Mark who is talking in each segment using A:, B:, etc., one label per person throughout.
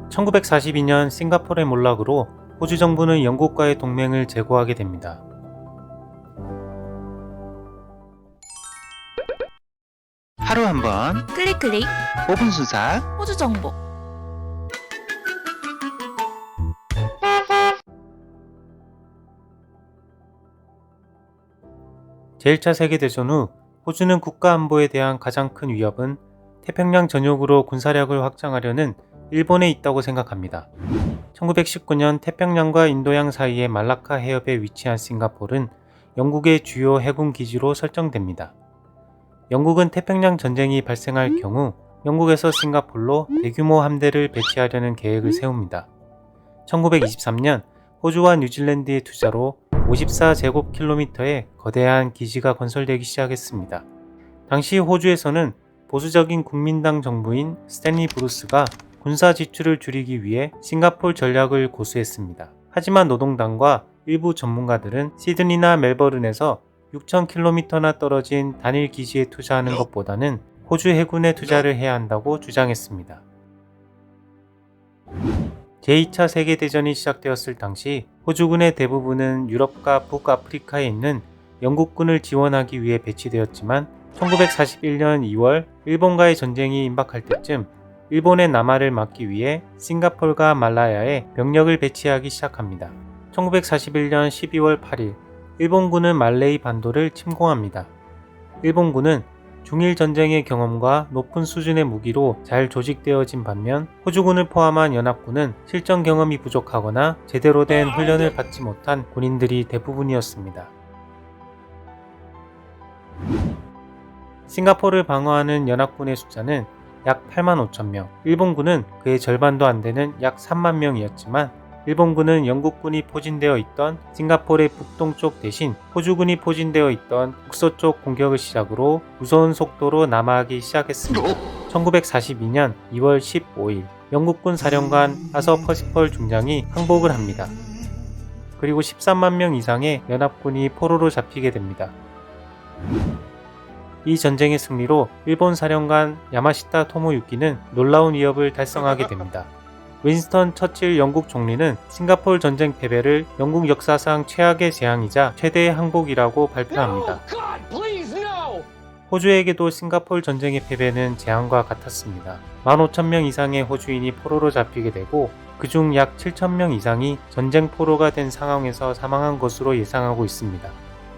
A: 1942년 싱가포르의 몰락으로 호주 정부는 영국과의 동맹을 재고하게 됩니다.
B: 하루 한 번
C: 클릭 클릭
B: 5분 순삭.
C: 호주 정보.
A: 제1차 세계대전 후 호주는 국가 안보에 대한 가장 큰 위협은 태평양 전역으로 군사력을 확장하려는 일본에 있다고 생각합니다. 1919년 태평양과 인도양 사이의 말라카 해협에 위치한 싱가포르는 영국의 주요 해군 기지로 설정됩니다. 영국은 태평양 전쟁이 발생할 경우 영국에서 싱가포르로 대규모 함대를 배치하려는 계획을 세웁니다. 1923년 호주와 뉴질랜드의 투자로 54제곱킬로미터의 거대한 기지가 건설되기 시작했습니다. 당시 호주에서는 보수적인 국민당 정부인 스탠리 브루스가 군사 지출을 줄이기 위해 싱가포르 전략을 고수했습니다. 하지만 노동당과 일부 전문가들은 시드니나 멜버른에서 6,000km나 떨어진 단일 기지에 투자하는 것보다는 호주 해군에 투자를 해야 한다고 주장했습니다. 제2차 세계대전이 시작되었을 당시 호주군의 대부분은 유럽과 북아프리카에 있는 영국군을 지원하기 위해 배치되었지만 1941년 2월 일본과의 전쟁이 임박할 때쯤 일본의 남하를 막기 위해 싱가포르가 말라야에 병력을 배치하기 시작합니다. 1941년 12월 8일 일본군은 말레이 반도를 침공합니다. 일본군은 중일 전쟁의 경험과 높은 수준의 무기로 잘 조직되어진 반면 호주군을 포함한 연합군은 실전 경험이 부족하거나 제대로 된 훈련을 받지 못한 군인들이 대부분이었습니다. 싱가포르를 방어하는 연합군의 숫자는 약 85,000명, 일본군은 그의 절반도 안 되는 약 3만 명이었지만 일본군은 영국군이 포진되어 있던 싱가포르의 북동쪽 대신 호주군이 포진되어 있던 북서쪽 공격을 시작으로 무서운 속도로 남하하기 시작했습니다. 1942년 2월 15일 영국군 사령관 아서 퍼시펄 중장이 항복을 합니다. 그리고 13만 명 이상의 연합군이 포로로 잡히게 됩니다. 이 전쟁의 승리로 일본 사령관 야마시타 토모유키는 놀라운 위협을 달성하게 됩니다. 윈스턴 처칠 영국 총리는 싱가포르 전쟁 패배를 영국 역사상 최악의 재앙이자 최대의 항복이라고 발표합니다. 호주에게도 싱가포르 전쟁의 패배는 재앙과 같았습니다. 15,000명 이상의 호주인이 포로로 잡히게 되고 그중 약 7,000명 이상이 전쟁 포로가 된 상황에서 사망한 것으로 예상하고 있습니다.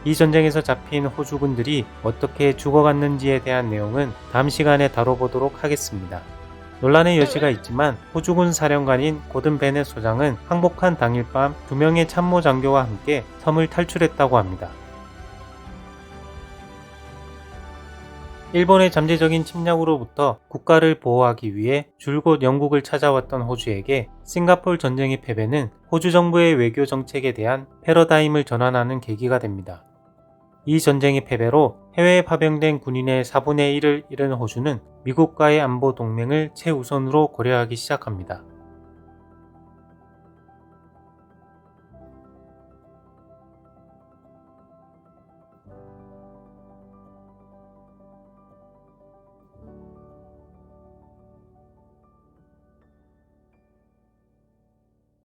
A: 이 전쟁에서 잡힌 호주군들이 어떻게 죽어갔는지에 대한 내용은 다음 시간에 다뤄보도록 하겠습니다. 논란의 여지가 있지만 호주군 사령관인 고든 베넷 소장은 항복한 당일 밤 2명의 참모 장교와 함께 섬을 탈출했다고 합니다. 일본의 잠재적인 침략으로부터 국가를 보호하기 위해 줄곧 영국을 찾아왔던 호주에게 싱가포르 전쟁의 패배는 호주 정부의 외교 정책에 대한 패러다임을 전환하는 계기가 됩니다. 이 전쟁의 패배로 해외에 파병된 군인의 4분의 1을 잃은 호주는 미국과의 안보 동맹을 최우선으로 고려하기 시작합니다.